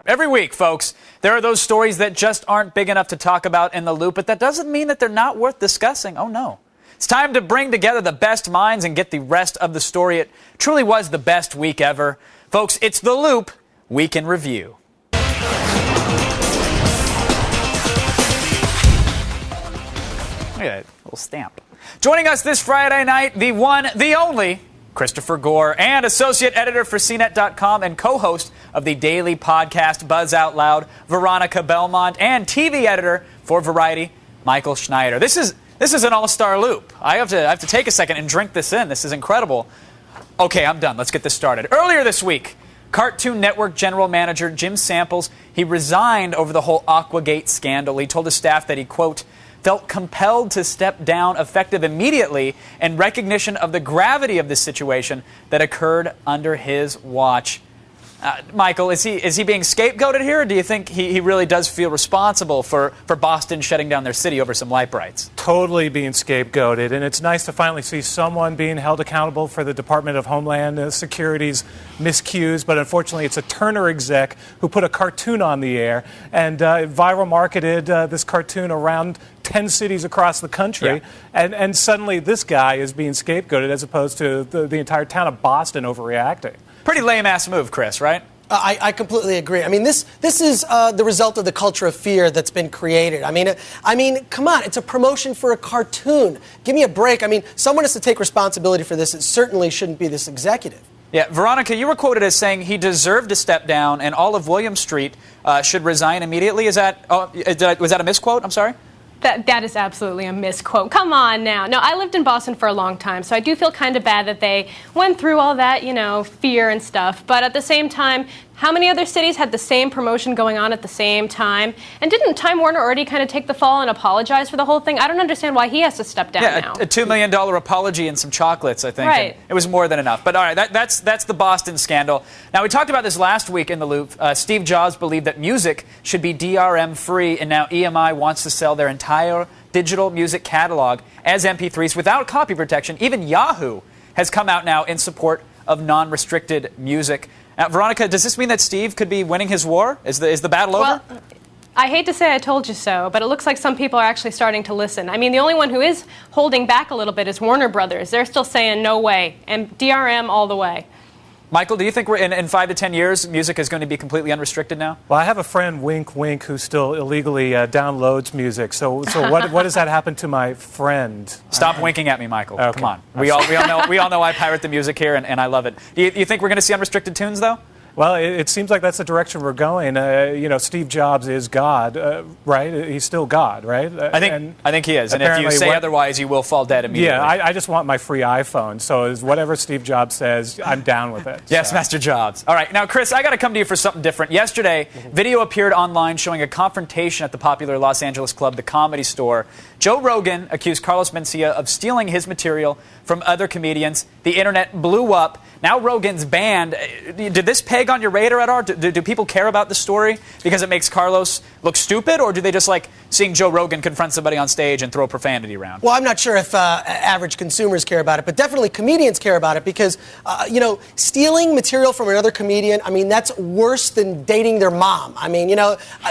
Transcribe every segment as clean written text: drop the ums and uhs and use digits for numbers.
Every week, folks, there are those stories that just aren't big enough to talk about in the loop, but that doesn't mean that they're not worth discussing. Oh, no. It's time to bring together the best minds and get the rest of the story. It truly was the best week ever. Folks, it's The Loop Week in Review. Look at that little stamp. Joining us this Friday night, the one, the only, Christopher Gore, and associate editor for CNET.com and co-host of the daily podcast Buzz Out Loud, Veronica Belmont, and TV editor for Variety, Michael Schneider. This is an all-star loop. I have to take a second and drink this in. This is incredible. Okay, I'm done. Let's get this started. Earlier this week, Cartoon Network general manager Jim Samples, he resigned over the whole Aquagate scandal. He told his staff that he, quote, felt compelled to step down effective immediately in recognition of the gravity of this situation that occurred under his watch. Michael, is he being scapegoated here, or do you think he really does feel responsible for Boston shutting down their city over some light brights? Totally being scapegoated, and it's nice to finally see someone being held accountable for the Department of Homeland Security's miscues, but unfortunately it's a Turner exec who put a cartoon on the air and viral marketed this cartoon around 10 cities across the country, and suddenly this guy is being scapegoated as opposed to the entire town of Boston overreacting. Pretty lame-ass move, Chris, right? I completely agree. I mean, this is the result of the culture of fear that's been created. I mean, come on, it's a promotion for a cartoon. Give me a break. I mean, someone has to take responsibility for this. It certainly shouldn't be this executive. Yeah, Veronica, you were quoted as saying he deserved to step down and all of William Street should resign immediately. Was that a misquote? I'm sorry? That is absolutely a misquote. Come on now. No, I lived in Boston for a long time, so I do feel kind of bad that they went through all that, fear and stuff. But at the same time, how many other cities had the same promotion going on at the same time? And didn't Time Warner already kind of take the fall and apologize for the whole thing? I don't understand why he has to step down now. A $2 million apology and some chocolates, I think. Right. It was more than enough. But all right, that's the Boston scandal. Now, we talked about this last week in The Loop. Steve Jobs believed that music should be DRM-free, and now EMI wants to sell their entire digital music catalog as MP3s without copy protection. Even Yahoo has come out now in support of non-restricted music. Veronica, does this mean that Steve could be winning his war? Is the battle over? Well, I hate to say I told you so, but it looks like some people are actually starting to listen. I mean, the only one who is holding back a little bit is Warner Brothers. They're still saying no way, and DRM all the way. Michael, do you think we're in 5 to 10 years, music is going to be completely unrestricted now? Well, I have a friend, wink, wink, who still illegally downloads music. So what does that happen to my friend? Stop winking at me, Michael. Okay. Come on. We all know I pirate the music here, and I love it. Do you think we're going to see unrestricted tunes, though? Well, it seems like that's the direction we're going. Steve Jobs is God, right? He's still God, right? I think he is. And if you say otherwise, you will fall dead immediately. Yeah, I just want my free iPhone. So whatever Steve Jobs says, I'm down with it. Yes, so. Master Jobs. All right, now, Chris, I got to come to you for something different. Yesterday, video appeared online showing a confrontation at the popular Los Angeles club, The Comedy Store. Joe Rogan accused Carlos Mencia of stealing his material from other comedians. The internet blew up. Now Rogan's banned. Did this peg on your radar at all? Do people care about the story because it makes Carlos look stupid, or do they just like seeing Joe Rogan confront somebody on stage and throw profanity around? Well, I'm not sure if average consumers care about it, but definitely comedians care about it because, stealing material from another comedian, I mean, that's worse than dating their mom. I mean,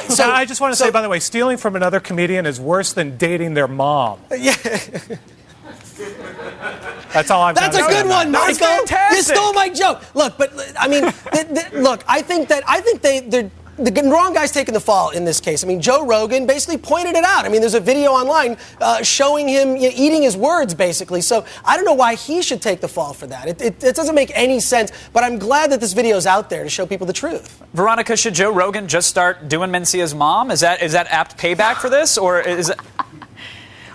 So I just want to say, by the way, stealing from another comedian is worse than dating their mom. Yeah. That's all I'm That's a good one, Michael. You stole my joke. Look, but I mean, look, I think the wrong guy's taking the fall in this case. I mean, Joe Rogan basically pointed it out. I mean, there's a video online showing him eating his words, basically. So I don't know why he should take the fall for that. It doesn't make any sense, but I'm glad that this video is out there to show people the truth. Veronica, should Joe Rogan just start doing Mencia's mom? Is that apt payback for this, or is it...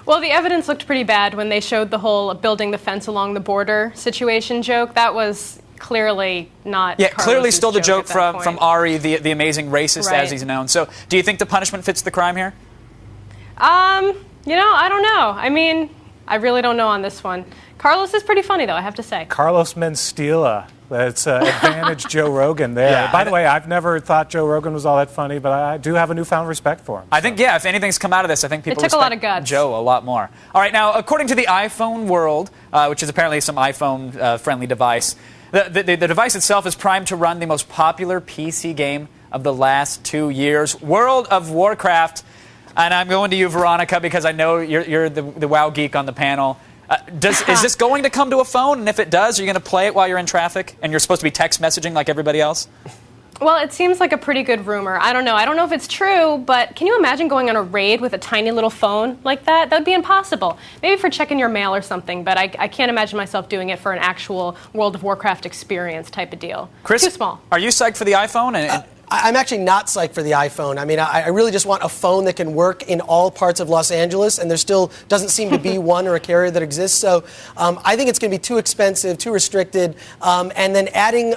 Well, the evidence looked pretty bad when they showed the whole building the fence along the border situation joke. That was clearly not clearly stole the joke from Ari, the amazing racist, right, as he's known. So do you think the punishment fits the crime here? I don't know. I mean, I really don't know on this one. Carlos is pretty funny, though, I have to say. Carlos Mencia. That's advantage Joe Rogan there. Yeah, by the way, I've never thought Joe Rogan was all that funny, but I do have a newfound respect for him. I think, if anything's come out of this, I think people respect a lot of guts. Joe a lot more. All right, now, according to the iPhone World, which is apparently some iPhone-friendly device, The device itself is primed to run the most popular PC game of the last 2 years, World of Warcraft. And I'm going to you, Veronica, because I know you're the WoW geek on the panel. Is this going to come to a phone? And if it does, are you going to play it while you're in traffic? And you're supposed to be text messaging like everybody else? Well, it seems like a pretty good rumor. I don't know. I don't know if it's true, but can you imagine going on a raid with a tiny little phone like that? That would be impossible. Maybe for checking your mail or something, but I can't imagine myself doing it for an actual World of Warcraft experience type of deal. Chris, too small. Are you psyched for the iPhone? I'm actually not psyched for the iPhone. I mean, I really just want a phone that can work in all parts of Los Angeles, and there still doesn't seem to be one or a carrier that exists. So I think it's going to be too expensive, too restricted, and then adding,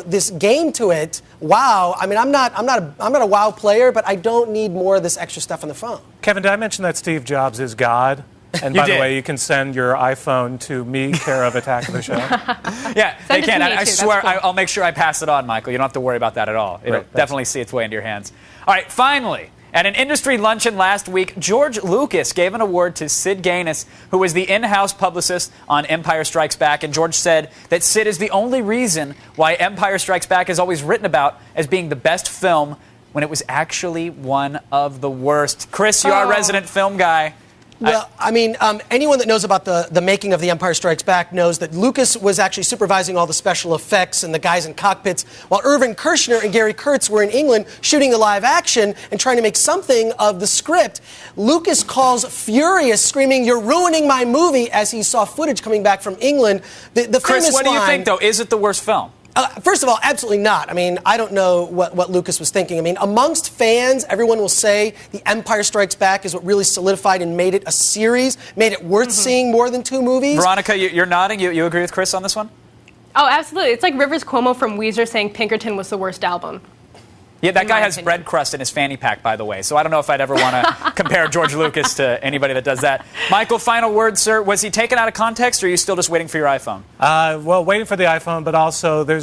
this game to it. Wow. I mean, I'm not a WoW player, but I don't need more of this extra stuff on the phone. Kevin, did I mention that Steve Jobs is God? And by the way, you can send your iPhone to me, care of Attack of the Show. Yeah, they can. I swear, cool. I'll make sure I pass it on, Michael. You don't have to worry about that at all. It'll definitely see its way into your hands. All right, finally, at an industry luncheon last week, George Lucas gave an award to Sid Gaines, who was the in-house publicist on Empire Strikes Back. And George said that Sid is the only reason why Empire Strikes Back is always written about as being the best film when it was actually one of the worst. Chris, you're our resident film guy. Well, I mean, anyone that knows about the making of The Empire Strikes Back knows that Lucas was actually supervising all the special effects and the guys in cockpits, while Irvin Kershner and Gary Kurtz were in England shooting the live action and trying to make something of the script. Lucas calls furious, screaming, "You're ruining my movie," as he saw footage coming back from England. The Chris, famous what do you think, though? Is it the worst film? First of all, absolutely not. I mean, I don't know what Lucas was thinking. I mean, amongst fans, everyone will say The Empire Strikes Back is what really solidified and made it a series, made it worth seeing more than 2 movies. Veronica, you're nodding. You agree with Chris on this one? Oh, absolutely. It's like Rivers Cuomo from Weezer saying Pinkerton was the worst album. Yeah, that guy has bread crust in his fanny pack, by the way, so I don't know if I'd ever want to compare George Lucas to anybody that does that. Michael, final word, sir. Was he taken out of context, or are you still just waiting for your iPhone? Well, waiting for the iPhone, but also there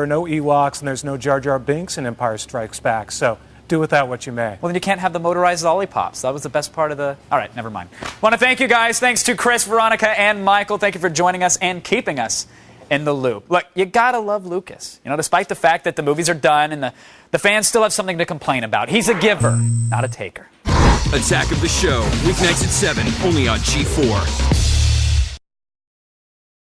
are no Ewoks and there's no Jar Jar Binks in Empire Strikes Back, so do with that what you may. Well, then you can't have the motorized lollipops. That was the best part of the... All right, never mind. Want to thank you guys. Thanks to Chris, Veronica, and Michael. Thank you for joining us and keeping us in the loop. Look, you gotta love Lucas. Despite the fact that the movies are done and the fans still have something to complain about. He's a giver, not a taker. Attack of the Show, weeknights at 7, only on G4.